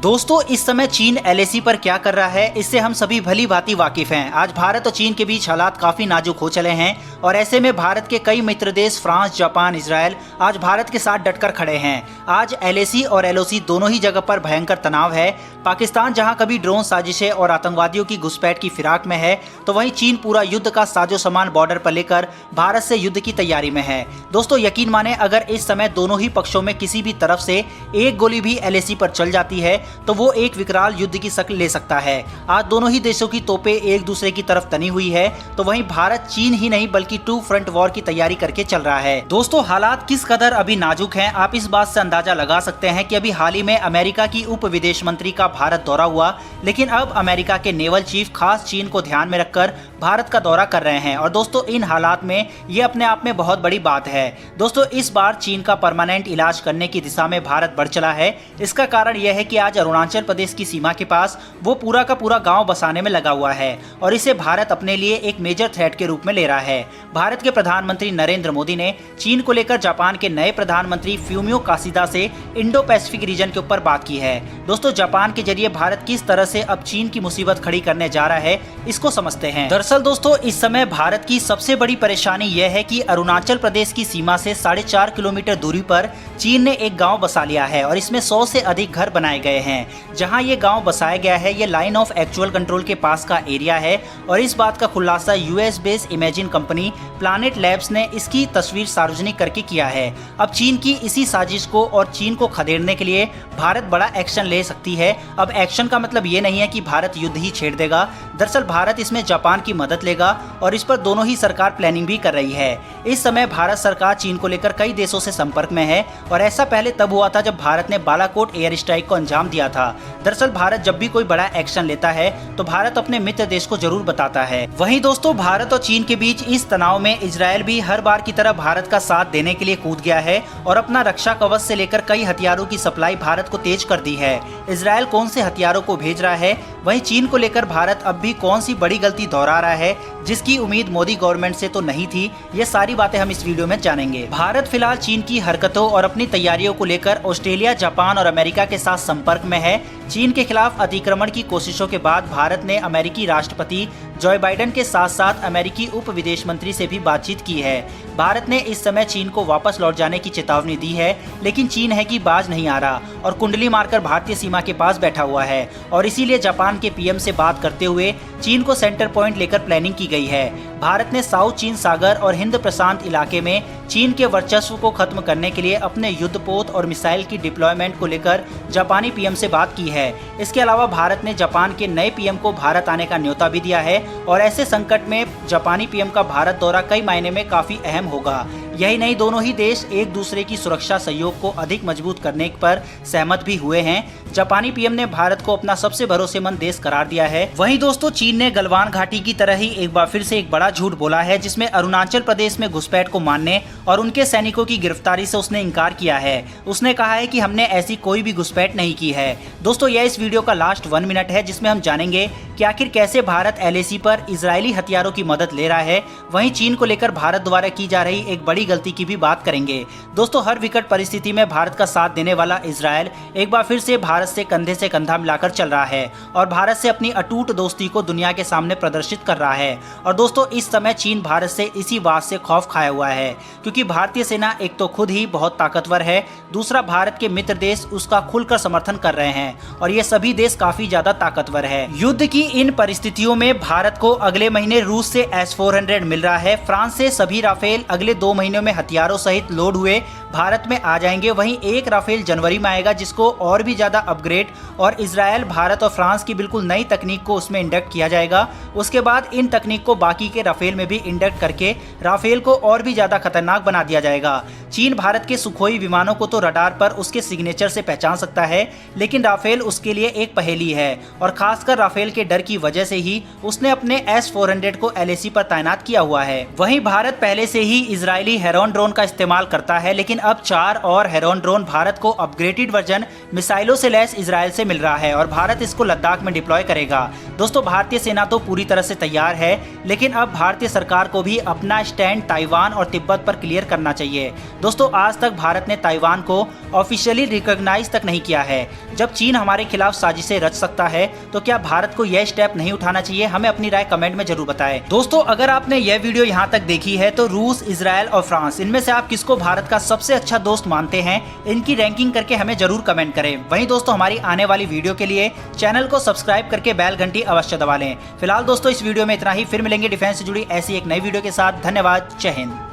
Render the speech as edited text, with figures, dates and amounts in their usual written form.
दोस्तों इस समय चीन एलएसी पर क्या कर रहा है इससे हम सभी भली भांति वाकिफ हैं। आज भारत और चीन के बीच हालात काफी नाजुक हो चले हैं और ऐसे में भारत के कई मित्र देश फ्रांस, जापान, इजराइल आज भारत के साथ डटकर खड़े हैं। आज एलएसी और एलओसी दोनों ही जगह पर भयंकर तनाव है। पाकिस्तान जहां कभी ड्रोन साजिशें और आतंकवादियों की घुसपैठ की फिराक में है, तो वहीं चीन पूरा युद्ध का साजो सामान बॉर्डर पर लेकर भारत से युद्ध की तैयारी में है। दोस्तों यकीन माने अगर इस समय दोनों ही पक्षों में किसी भी तरफ से एक गोली भी एलएसी पर चल जाती है तो वो एक विकराल युद्ध की शक्ल ले सकता है। आज दोनों ही देशों की तोपें एक दूसरे की तरफ तनी हुई है, तो वहीं भारत चीन ही नहीं बल्कि टू फ्रंट वॉर की तैयारी करके चल रहा है। दोस्तों हालात किस कदर अभी नाजुक हैं आप इस बात से अंदाजा लगा सकते हैं कि अभी हाल ही में अमेरिका की उप विदेश मंत्री का भारत दौरा हुआ, लेकिन अब अमेरिका के नेवल चीफ खास चीन को ध्यान में रखकर भारत का दौरा कर रहे हैं। और दोस्तों इन हालात में ये अपने आप में बहुत बड़ी बात है। दोस्तों इस बार चीन का परमानेंट इलाज करने की दिशा में भारत बढ़ चला है। इसका कारण यह है कि आज अरुणाचल प्रदेश की सीमा के पास वो पूरा का पूरा गांव बसाने में लगा हुआ है और इसे भारत अपने लिए एक मेजर थ्रेट के रूप में ले रहा है। भारत के प्रधानमंत्री नरेंद्र मोदी ने चीन को लेकर जापान के नए प्रधानमंत्री फ्यूमियो काशिदा से इंडो पैसिफिक रीजन के ऊपर बात की है। दोस्तों जापान के जरिए भारत किस तरह से अब चीन की मुसीबत खड़ी करने जा रहा है इसको समझते हैं। दरअसल दोस्तों इस समय भारत की सबसे बड़ी परेशानी यह है कि अरुणाचल प्रदेश की सीमा से 4.5 किलोमीटर दूरी पर चीन ने एक गांव बसा लिया है और इसमें 100 से अधिक घर बनाए गए हैं। जहां ये गांव बसाया गया है ये लाइन ऑफ एक्चुअल कंट्रोल के पास का एरिया है और इस बात का खुलासा US based imagine company planet labs ने इसकी तस्वीर सार्वजनिक करके किया है। अब चीन की इसी साजिश को और चीन को खदेड़ने के लिए भारत बड़ा एक्शन ले सकती है। अब एक्शन का मतलब ये नहीं है कि भारत युद्ध ही छेड़ देगा। दरअसल भारत इसमें जापान की मदद लेगा और इस पर दोनों ही सरकार प्लानिंग भी कर रही है। इस समय भारत सरकार चीन को लेकर कई देशों से संपर्क में है और ऐसा पहले तब हुआ था जब भारत ने बालाकोट एयर स्ट्राइक को अंजाम दिया था। दरअसल भारत जब भी कोई बड़ा एक्शन लेता है तो भारत अपने मित्र देश को जरूर बताता है। वहीं दोस्तों भारत और चीन के बीच इस तनाव में इजराइल भी हर बार की तरह भारत का साथ देने के लिए कूद गया है और अपना रक्षा कवच से लेकर कई हथियारों की सप्लाई भारत को तेज कर दी है। इजराइल कौन से हथियारों को भेज रहा है, वहीं चीन को लेकर भारत अब भी कौन सी बड़ी गलती दोहरा रहा है जिसकी उम्मीद मोदी गवर्नमेंट से तो नहीं थी, ये सारी बातें हम इस वीडियो में जानेंगे। भारत फिलहाल चीन की हरकतों और अपनी तैयारियों को लेकर ऑस्ट्रेलिया, जापान और अमेरिका के साथ संपर्क में है। चीन के खिलाफ अतिक्रमण की कोशिशों के बाद भारत ने अमेरिकी राष्ट्रपति जो बाइडेन के साथ साथ अमेरिकी उप विदेश मंत्री से भी बातचीत की है। भारत ने इस समय चीन को वापस लौट जाने की चेतावनी दी है, लेकिन चीन है कि बाज नहीं आ रहा और कुंडली मारकर भारतीय सीमा के पास बैठा हुआ है और इसीलिए जापान के पीएम से बात करते हुए चीन को सेंटर पॉइंट लेकर प्लानिंग की गई है। भारत ने साउथ चीन सागर और हिंद प्रशांत इलाके में चीन के वर्चस्व को खत्म करने के लिए अपने युद्धपोत और मिसाइल की डिप्लॉयमेंट को लेकर जापानी पीएम से बात की है। इसके अलावा भारत ने जापान के नए पीएम को भारत आने का न्योता भी दिया है और ऐसे संकट में जापानी पीएम का भारत दौरा कई मायने में काफी अहम होगा। यही नहीं, दोनों ही देश एक दूसरे की सुरक्षा सहयोग को अधिक मजबूत करने पर सहमत भी हुए हैं। जापानी पीएम ने भारत को अपना सबसे भरोसेमंद देश करार दिया है। वहीं दोस्तों चीन ने गलवान घाटी की तरह ही एक बार फिर से एक बड़ा झूठ बोला है, जिसमें अरुणाचल प्रदेश में घुसपैठ को मानने और उनके सैनिकों की गिरफ्तारी से उसने इनकार किया है। उसने कहा है कि हमने ऐसी कोई भी घुसपैठ नहीं की है। दोस्तों यह इस वीडियो का लास्ट 1 मिनट है जिसमें हम जानेंगे कि आखिर कैसे भारत एलएसी पर इजरायली हथियारों की मदद ले रहा है। वहीं चीन को लेकर भारत द्वारा की जा रही एक बड़ी गलती की भी बात करेंगे। दोस्तों हर विकट परिस्थिति में भारत का साथ देने वाला इजरायल एक बार फिर से भारत से कंधा मिलाकर चल रहा है और भारत से अपनी अटूट दोस्ती को दुनिया के सामने प्रदर्शित कर रहा है। और दोस्तों इस समय चीन भारत से इसी बात से खौफ खाया हुआ है, क्योंकि भारतीय सेना एक तो खुद ही बहुत ताकतवर है, दूसरा भारत के मित्र देश उसका खुलकर समर्थन कर रहे हैं और ये सभी देश काफी ज्यादा ताकतवर है। युद्ध की इन परिस्थितियों में भारत को अगले महीने रूस से S-400 मिल रहा है। फ्रांस से सभी राफेल अगले 2 महीनों में हथियारों सहित लोड हुए भारत में आ जाएंगे। वहीं एक राफेल जनवरी में आएगा जिसको और भी ज्यादा अपग्रेड और इजराइल, भारत और फ्रांस की बिल्कुल नई तकनीक को उसमें इंडक्ट किया जाएगा। उसके बाद इन तकनीक को बाकी के राफेल में भी इंडक्ट करके राफेल को और भी ज्यादा खतरनाक बना दिया जाएगा। चीन भारत के सुखोई विमानों को तो रडार पर उसके सिग्नेचर से पहचान सकता है, लेकिन राफेल उसके लिए एक पहेली है और खासकर राफेल के डर की वजह से ही उसने अपने S-400 को एलएसी पर तैनात किया हुआ है। वहीं भारत पहले से ही इजरायली हेरॉन ड्रोन का इस्तेमाल करता है, लेकिन अब 4 और हेरॉन ड्रोन भारत को अपग्रेडेड वर्जन मिसाइलों से लैस इजराइल से मिल रहा है और भारत इसको लद्दाख में डिप्लॉय करेगा। दोस्तों भारतीय सेना तो पूरी तरह से तैयार है, लेकिन अब भारतीय सरकार को भी अपना स्टैंड ताइवान और तिब्बत पर क्लियर करना चाहिए। दोस्तों आज तक भारत ने ताइवान को ऑफिशियली रिकॉग्नाइज तक नहीं किया है। जब चीन हमारे खिलाफ साजिशें रच सकता है तो क्या भारत को यह स्टेप नहीं उठाना चाहिए? हमें अपनी राय कमेंट में जरूर बताएं। दोस्तों अगर आपने यह वीडियो यहाँ तक देखी है तो रूस, इजराइल और फ्रांस, इनमें से आप किसको भारत का सबसे अच्छा दोस्त मानते हैं? इनकी रैंकिंग करके हमें जरूर कमेंट करें। वहीं दोस्तों हमारी आने वाली वीडियो के लिए चैनल को सब्सक्राइब करके बेल घंटी अवश्य दबा लें। फिलहाल दोस्तों इस वीडियो में इतना ही, फिर मिलेंगे डिफेंस से जुड़ी ऐसी एक नई वीडियो के साथ। धन्यवाद, जय हिंद।